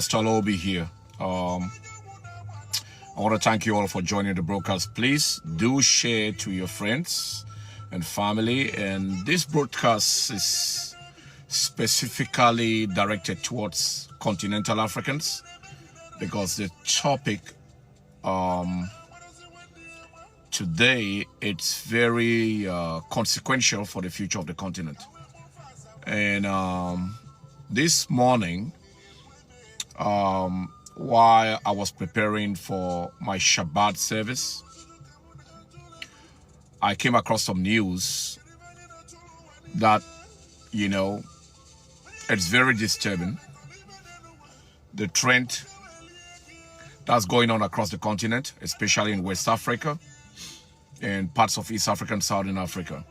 Stalobi here. I want to thank you all for joining the broadcast. Please do share to your friends and family. And this broadcast is specifically directed towards continental Africans because the topic today, it's very consequential for the future of the continent. And this morning, while I was preparing for my Shabbat service, I came across some news that, it's very disturbing. The trend that's going on across the continent, especially in West Africa and parts of East Africa and Southern Africa.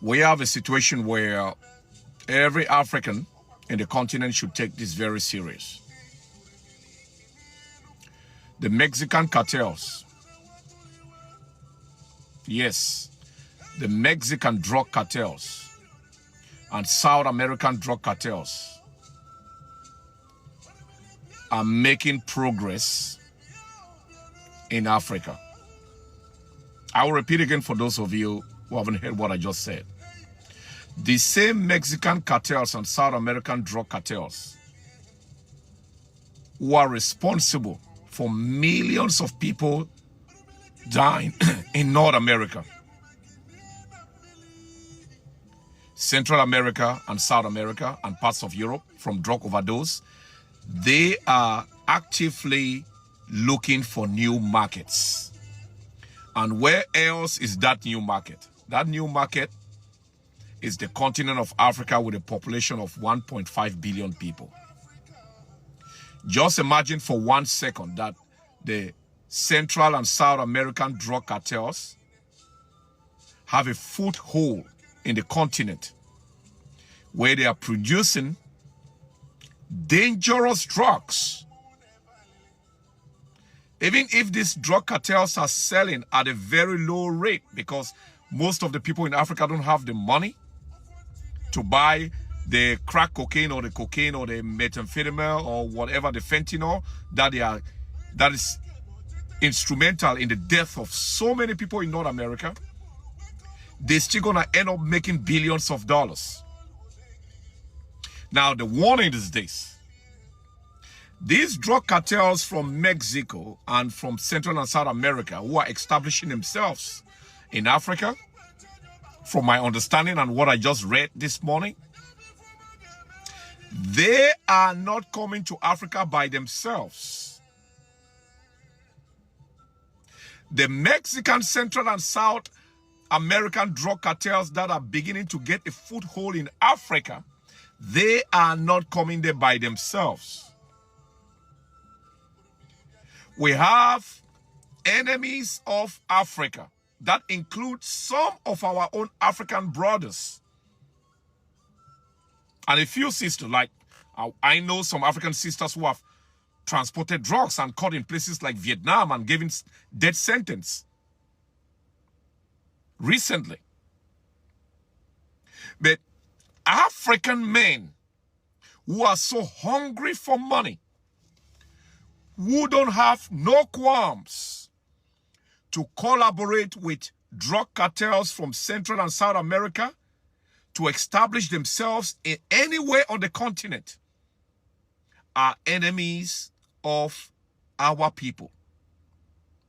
We have a situation where every African in the continent should take this very serious. The Mexican cartels, yes, the Mexican drug cartels and South American drug cartels are making progress in Africa. I will repeat again for those of you who haven't heard what I just said. The same Mexican cartels and South American drug cartels who are responsible for millions of people dying in North America, Central America and South America and parts of Europe from drug overdose, they are actively looking for new markets. And where else is that new market? That new market is the continent of Africa with a population of 1.5 billion people. Just imagine for 1 second that the Central and South American drug cartels have a foothold in the continent where they are producing dangerous drugs. Even if these drug cartels are selling at a very low rate, because most of the people in Africa don't have the money to buy the crack cocaine or the methamphetamine or whatever, the fentanyl that is instrumental in the death of so many people in North America, they're still gonna end up making billions of dollars. Now the warning is this: these drug cartels from Mexico and from Central and South America who are establishing themselves in Africa, from my understanding and what I just read this morning, they are not coming to Africa by themselves. The Mexican, Central and South American drug cartels that are beginning to get a foothold in Africa, they are not coming there by themselves. We have enemies of Africa. That includes some of our own African brothers. And a few sisters, like I know some African sisters who have transported drugs and caught in places like Vietnam and given death sentence recently. But African men who are so hungry for money, who don't have no qualms to collaborate with drug cartels from Central and South America to establish themselves in anywhere on the continent, are enemies of our people,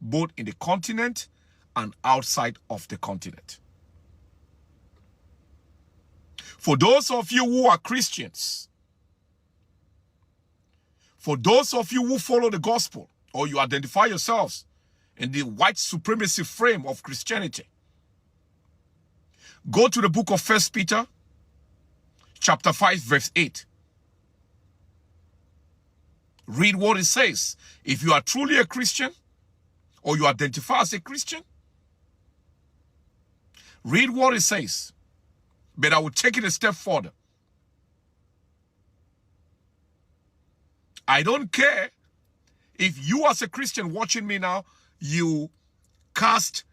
both in the continent and outside of the continent. For those of you who are Christians, for those of you who follow the gospel, or you identify yourselves in the white supremacy frame of Christianity, go to the book of 1 Peter, chapter 5, verse 8. Read what it says. If you are truly a Christian, or you identify as a Christian, read what it says. But I will take it a step further. I don't care if you as a Christian watching me now, you cast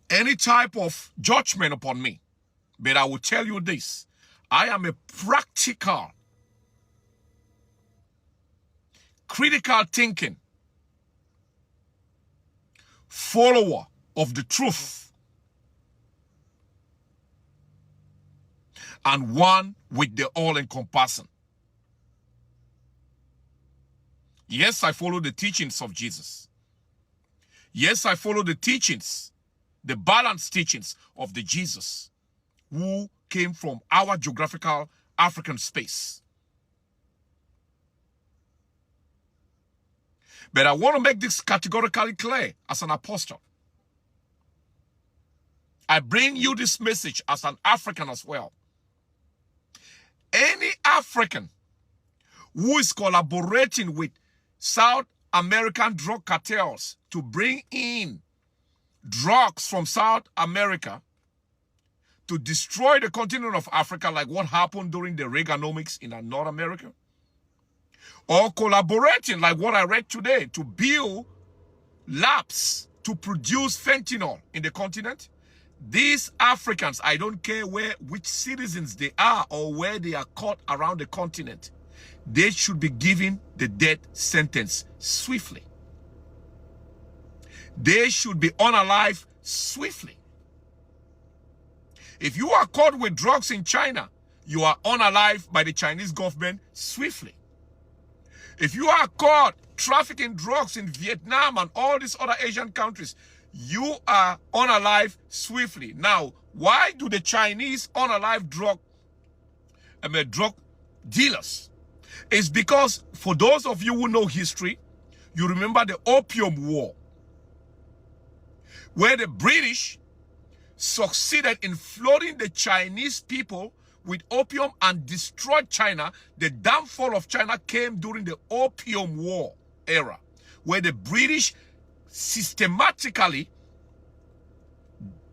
any type of judgment upon me. But I will tell you this: I am a practical critical thinking, follower of the truth, and one with the all-encompassing. Yes, I follow the teachings of Jesus. Yes, I follow the teachings, the balanced teachings of the Jesus who came from our geographical African space. But I want to make this categorically clear as an apostle. I bring you this message as an African as well. Any African who is collaborating with South American drug cartels to bring in drugs from South America to destroy the continent of Africa, like what happened during the Reaganomics in North America, or collaborating, like what I read today, to build labs to produce fentanyl in the continent, these Africans, I don't care which citizens they are or where they are caught around the continent, they should be given the death sentence swiftly. They should be unalive swiftly. If you are caught with drugs in China, you are unalive by the Chinese government swiftly. If you are caught trafficking drugs in Vietnam and all these other Asian countries, you are unalive swiftly. Now, why do the Chinese unalive drug dealers? It's because, for those of you who know history, you remember the Opium War, where the British succeeded in flooding the Chinese people with opium and destroyed China. The downfall of China came during the Opium War era, where the British systematically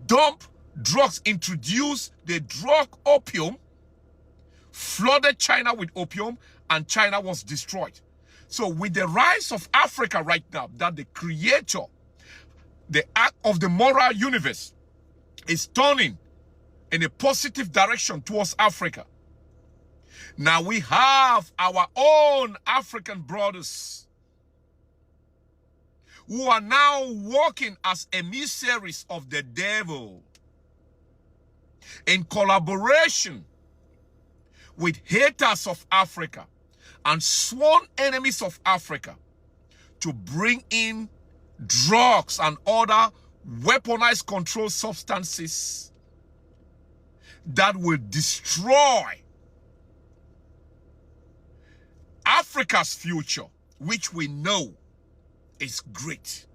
dumped drugs, introduced the drug opium, flooded China with opium, and China was destroyed. So with the rise of Africa right now, that the creator, the act of the moral universe, is turning in a positive direction towards Africa. Now we have our own African brothers who are now working as emissaries of the devil in collaboration with haters of Africa and sworn enemies of Africa to bring in drugs and other weaponized controlled substances that will destroy Africa's future, which we know is great.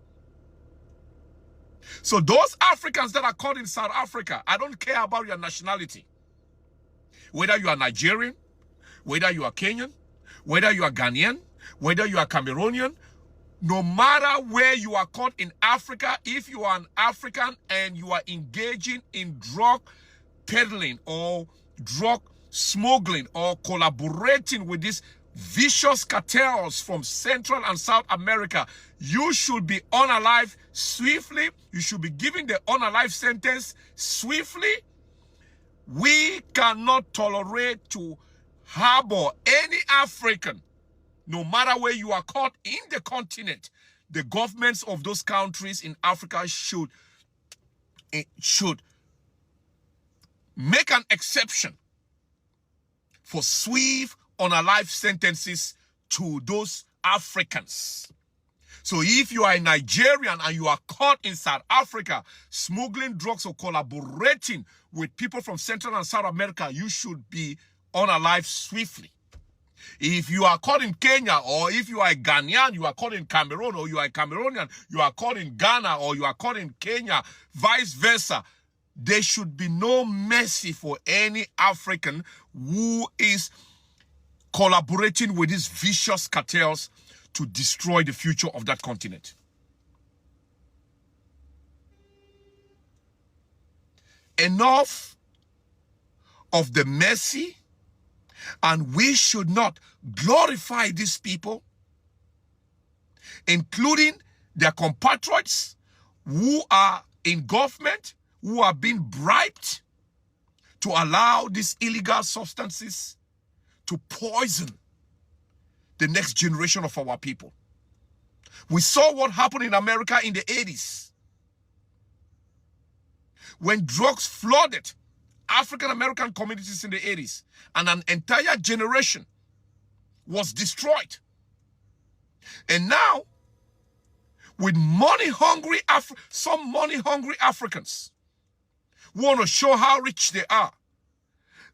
So those Africans that are caught in South Africa, I don't care about your nationality. Whether you are Nigerian, whether you are Kenyan, whether you are Ghanaian, whether you are Cameroonian, no matter where you are caught in Africa, if you are an African and you are engaging in drug peddling or drug smuggling or collaborating with these vicious cartels from Central and South America, you should be unalive swiftly. You should be given the unalive sentence swiftly. We cannot tolerate to harbor any African, no matter where you are caught in the continent. The governments of those countries in Africa should make an exception for swift unalive sentences to those Africans. So if you are a Nigerian and you are caught in South Africa smuggling drugs or collaborating with people from Central and South America, you should be unalive swiftly. If you are caught in Kenya, or if you are a Ghanaian, you are caught in Cameroon, or you are a Cameroonian, you are caught in Ghana, or you are caught in Kenya, vice versa, there should be no mercy for any African who is collaborating with these vicious cartels to destroy the future of that continent. Enough of the mercy, and we should not glorify these people, including their compatriots who are in government, who are being bribed to allow these illegal substances to poison the next generation of our people. We saw what happened in America in the 80s. When drugs flooded African-American communities in the 80s, and an entire generation was destroyed. And now, with some money-hungry Africans who want to show how rich they are,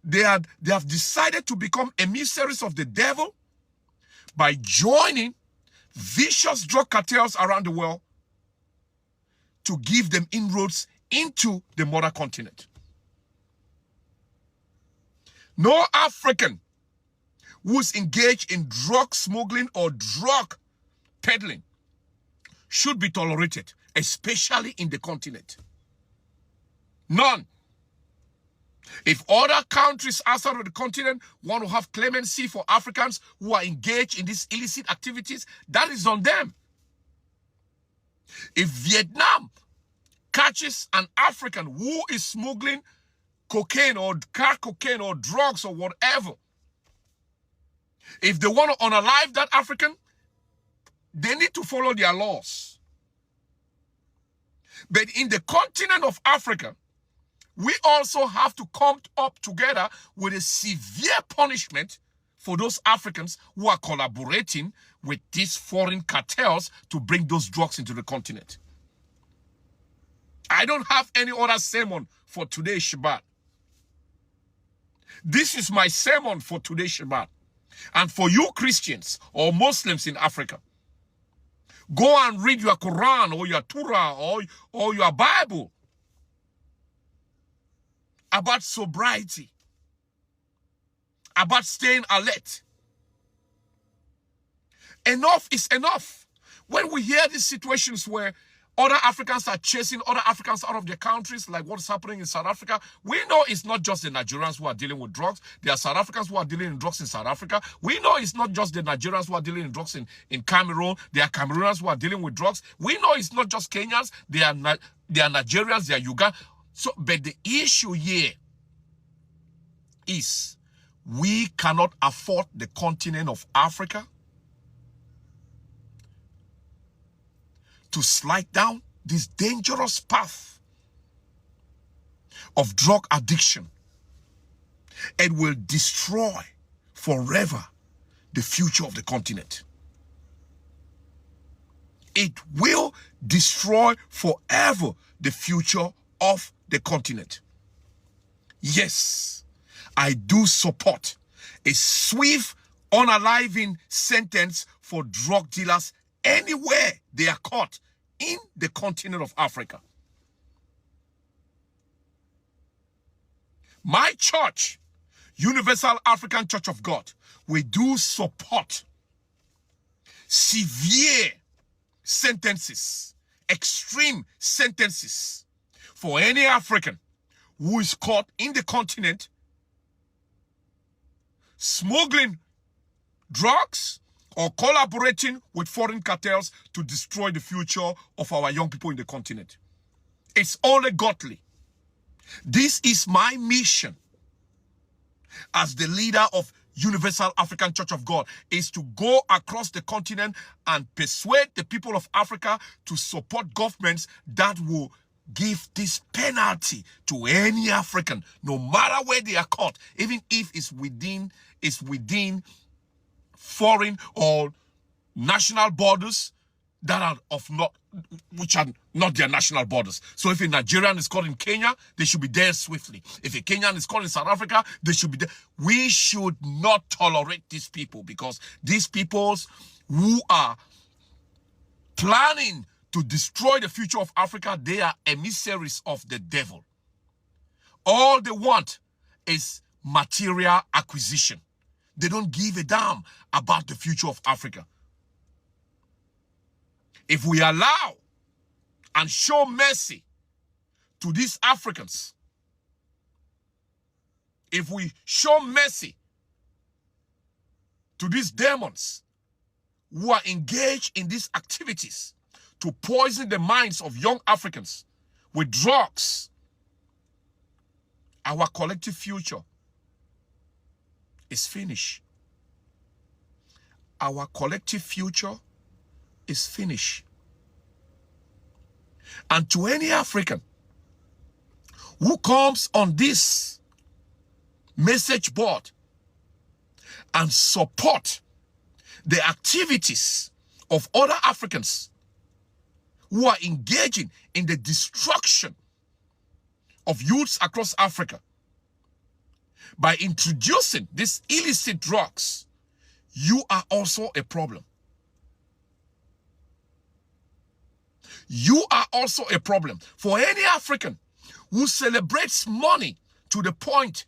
they have decided to become emissaries of the devil by joining vicious drug cartels around the world to give them inroads into the mother continent. No African who's engaged in drug smuggling or drug peddling should be tolerated, especially in the continent. None. If other countries outside of the continent want to have clemency for Africans who are engaged in these illicit activities, that is on them. If Vietnam catches an African who is smuggling cocaine or crack cocaine or drugs or whatever, if they want to unalive that African, they need to follow their laws. But in the continent of Africa, we also have to come up together with a severe punishment for those Africans who are collaborating with these foreign cartels to bring those drugs into the continent. I don't have any other sermon for today's Shabbat. This is my sermon for today's Shabbat. And for you Christians or Muslims in Africa, go and read your Quran or your Torah or your Bible about sobriety, about staying alert. Enough is enough. When we hear these situations where other Africans are chasing other Africans out of their countries, like what's happening in South Africa, we know it's not just the Nigerians who are dealing with drugs. There are South Africans who are dealing in drugs in South Africa. We know it's not just the Nigerians who are dealing in drugs in Cameroon. There are Cameroonians who are dealing with drugs. We know it's not just Kenyans. There are Nigerians, there are Uganda. So, but the issue here is we cannot afford the continent of Africa to slide down this dangerous path of drug addiction. It will destroy forever the future of the continent. It will destroy forever the future of the continent. Yes, I do support a swift, unaliving sentence for drug dealers anywhere they are caught in the continent of Africa. My church, Universal African Church of God, we do support severe sentences, extreme sentences for any African who is caught in the continent smuggling drugs or collaborating with foreign cartels to destroy the future of our young people in the continent. It's only godly. This is my mission as the leader of Universal African Church of God, is to go across the continent and persuade the people of Africa to support governments that will give this penalty to any African, no matter where they are caught, even if it's within foreign or national borders that are which are not their national borders. So if a Nigerian is caught in Kenya, they should be there swiftly. If a Kenyan is caught in South Africa, they should be there. We should not tolerate these people, because these peoples who are planning to destroy the future of Africa, they are emissaries of the devil. All they want is material acquisition. They don't give a damn about the future of Africa. If we allow and show mercy to these Africans, if we show mercy to these demons who are engaged in these activities to poison the minds of young Africans with drugs, our collective future is finished. our collective future is finished. And to any African who comes on this message board and support the activities of other Africans who are engaging in the destruction of youths across Africa by introducing these illicit drugs, you are also a problem. You are also a problem. For any African who celebrates money to the point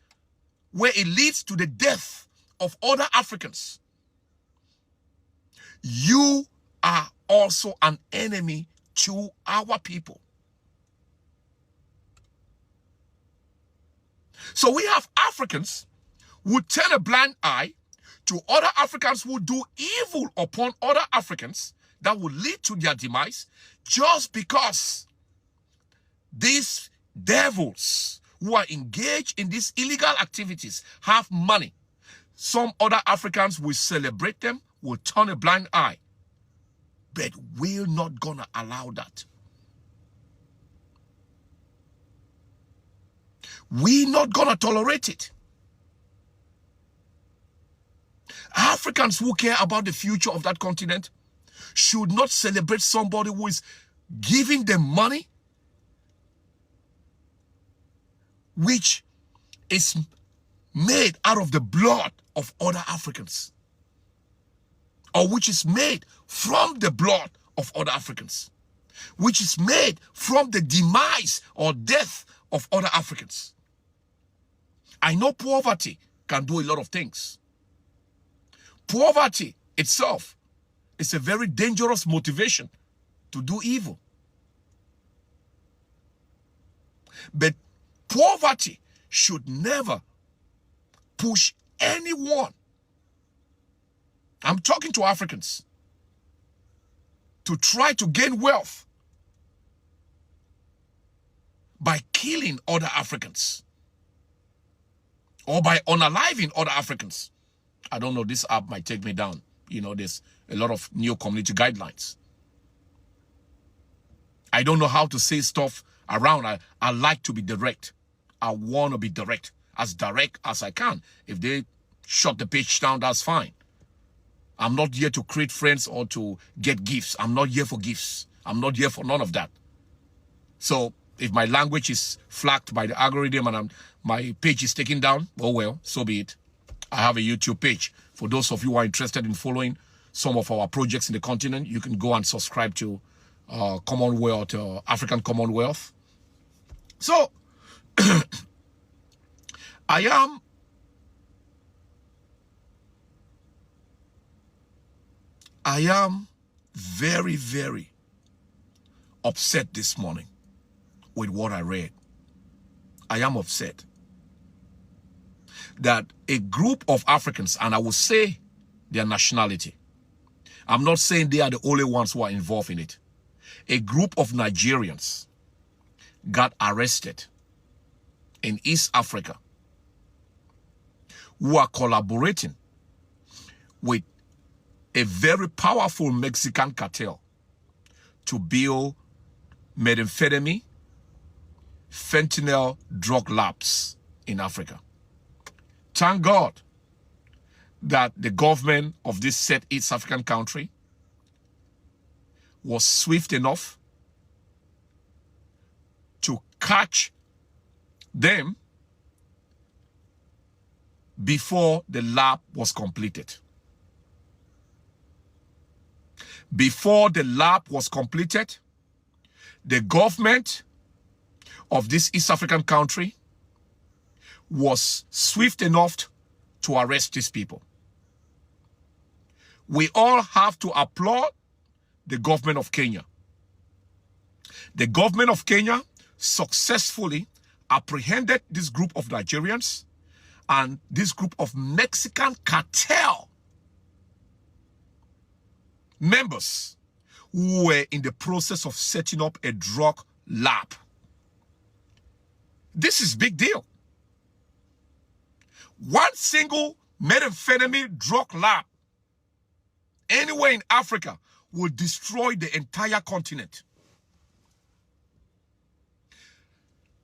where it leads to the death of other Africans, you are also an enemy to our people. So we have Africans who turn a blind eye to other Africans who do evil upon other Africans that will lead to their demise, just because these devils who are engaged in these illegal activities have money. Some other Africans will celebrate them, will turn a blind eye, but we're not gonna allow that. We're not gonna tolerate it. Africans who care about the future of that continent should not celebrate somebody who is giving them money, which is made out of the blood of other Africans, or which is made from the blood of other Africans, which is made from the demise or death of other Africans. I know poverty can do a lot of things. Poverty itself is a very dangerous motivation to do evil. But poverty should never push anyone, I'm talking to Africans, to try to gain wealth by killing other Africans or by unaliving other Africans. I don't know, this app might take me down. You know, there's a lot of new community guidelines. I don't know how to say stuff around. I like to be direct. I want to be direct as I can. If they shut the page down, that's fine. I'm not here to create friends or to get gifts. I'm not here for gifts. I'm not here for none of that. So if my language is flagged by the algorithm and my page is taken down, oh well, so be it. I have a YouTube page. For those of you who are interested in following some of our projects in the continent, you can go and subscribe to Commonwealth, African Commonwealth. So, I am very, very upset this morning with what I read. I am upset that a group of Africans, and I will say their nationality, I'm not saying they are the only ones who are involved in it. A group of Nigerians got arrested in East Africa who are collaborating with a very powerful Mexican cartel to build methamphetamine, fentanyl drug labs in Africa. Thank God that the government of this said East African country was swift enough to catch them before the lab was completed. Before the lab was completed, the government of this East African country was swift enough to arrest these people. We all have to applaud the government of Kenya. The government of Kenya successfully apprehended this group of Nigerians and this group of Mexican cartel members who were in the process of setting up a drug lab. This is big deal. One single methamphetamine drug lab anywhere in Africa will destroy the entire continent.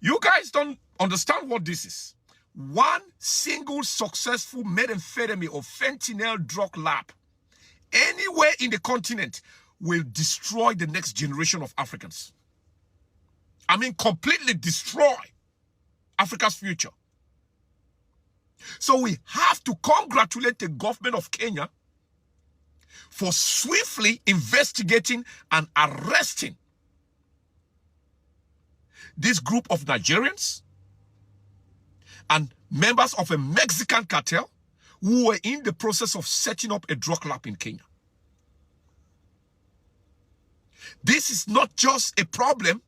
You guys don't understand what this is. One single successful methamphetamine or fentanyl drug lab anywhere in the continent will destroy the next generation of Africans. I mean, completely destroy Africa's future. So we have to congratulate the government of Kenya for swiftly investigating and arresting this group of Nigerians and members of a Mexican cartel who were in the process of setting up a drug lab in Kenya. This is not just a problem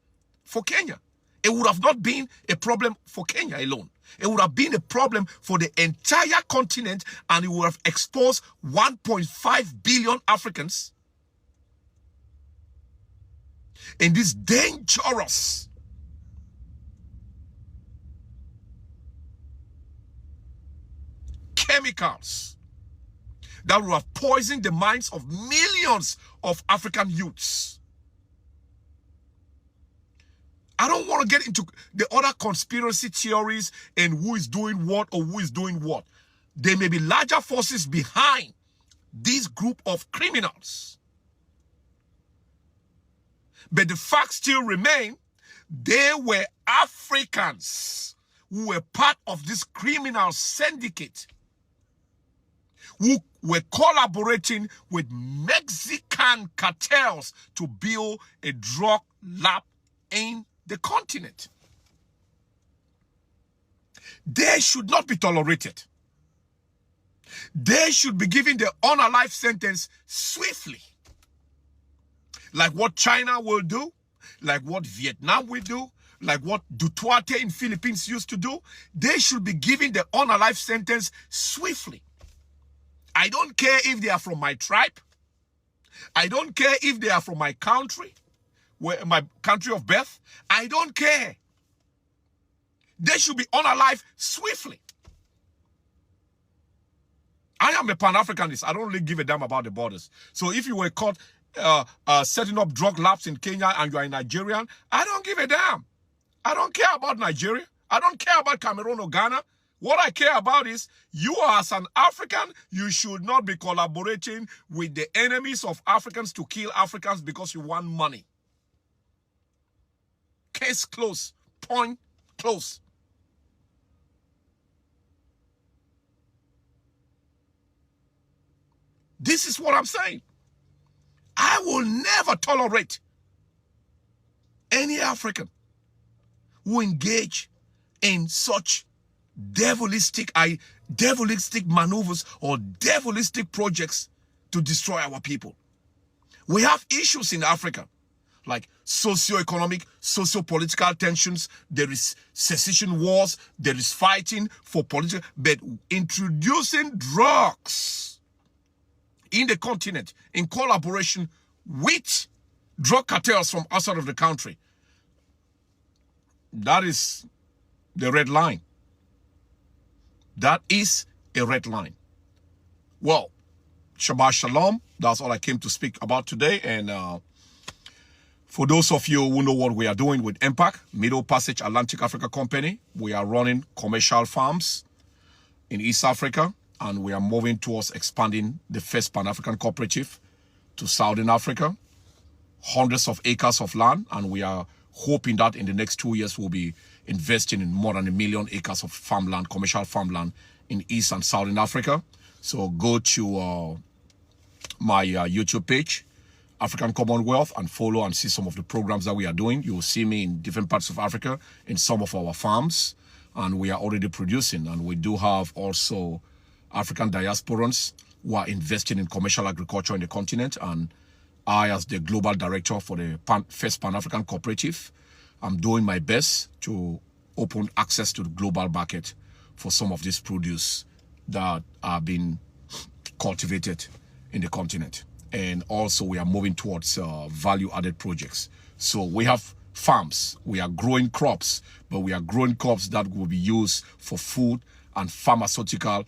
for Kenya. It would have not been a problem for Kenya alone. It would have been a problem for the entire continent, and it would have exposed 1.5 billion Africans in this dangerous chemicals that would have poisoned the minds of millions of African youths. I don't want to get into the other conspiracy theories and who is doing what or who is doing what. There may be larger forces behind this group of criminals. But the fact still remains, there were Africans who were part of this criminal syndicate who were collaborating with Mexican cartels to build a drug lab in the continent. They should not be tolerated. They should be given the honor life sentence swiftly. Like what China will do, like what Vietnam will do, like what Duterte in Philippines used to do. They should be given the honor life sentence swiftly. I don't care if they are from my tribe. I don't care if they are from my country, my country of birth. I don't care. They should be honor life swiftly. I am a Pan-Africanist. I don't really give a damn about the borders. So if you were caught setting up drug labs in Kenya and you are a Nigerian, I don't give a damn. I don't care about Nigeria. I don't care about Cameroon or Ghana. What I care about is you as an African, you should not be collaborating with the enemies of Africans to kill Africans because you want money. Case closed. Point closed. This is what I'm saying. I will never tolerate any African who engage in such devilistic maneuvers or devilistic projects to destroy our people. We have issues in Africa, like socio-economic, socio-political tensions. There is secession wars. There is fighting for political. But introducing drugs in the continent in collaboration with drug cartels from outside of the country, that is the red line. That is a red line. Well, Shabbat Shalom. That's all I came to speak about today. And for those of you who know what we are doing with Impact, Middle Passage Atlantic Africa Company, we are running commercial farms in East Africa, and we are moving towards expanding the first Pan-African cooperative to Southern Africa. Hundreds of acres of land, and we are hoping that in the next 2 years we'll be investing in more than 1 million acres of farmland, commercial farmland in East and Southern Africa. So go to my YouTube page, African Commonwealth, and follow and see some of the programs that we are doing. You will see me in different parts of Africa in some of our farms, and we are already producing. And we do have also African diasporans who are investing in commercial agriculture in the continent. And I, as the global director for the first Pan-African cooperative, I'm doing my best to open access to the global market for some of this produce that are being cultivated in the continent. And also we are moving towards value-added projects. So we have farms, we are growing crops, but we are growing crops that will be used for food and pharmaceutical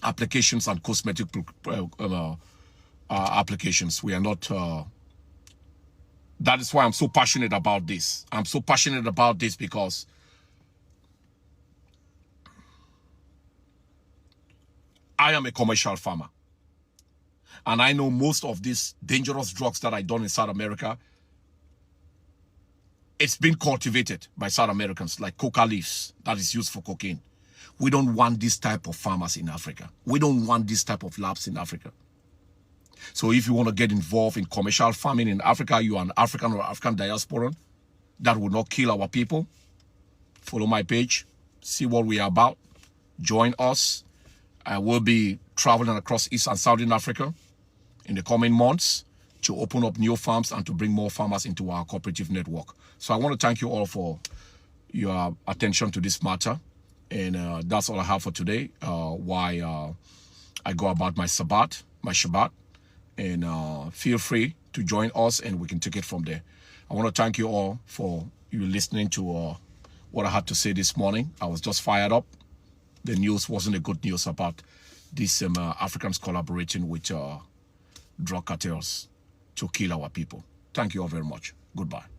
applications and cosmetic applications. We are not... that is why I'm so passionate about this. I'm so passionate about this because I am a commercial farmer. And I know most of these dangerous drugs that I done in South America, it's been cultivated by South Americans, like coca leaves that is used for cocaine. We don't want this type of farmers in Africa. We don't want this type of labs in Africa. So if you want to get involved in commercial farming in Africa, you are an African or African diaspora that will not kill our people, follow my page, see what we are about, join us. I will be traveling across East and Southern Africa in the coming months to open up new farms and to bring more farmers into our cooperative network. So I want to thank you all for your attention to this matter. And that's all I have for today, why I go about my Shabbat. And feel free to join us and we can take it from there. I want to thank you all for you listening to what I had to say this morning. I was just fired up. The news wasn't a good news about these Africans collaborating with drug cartels to kill our people. Thank you all very much. Goodbye.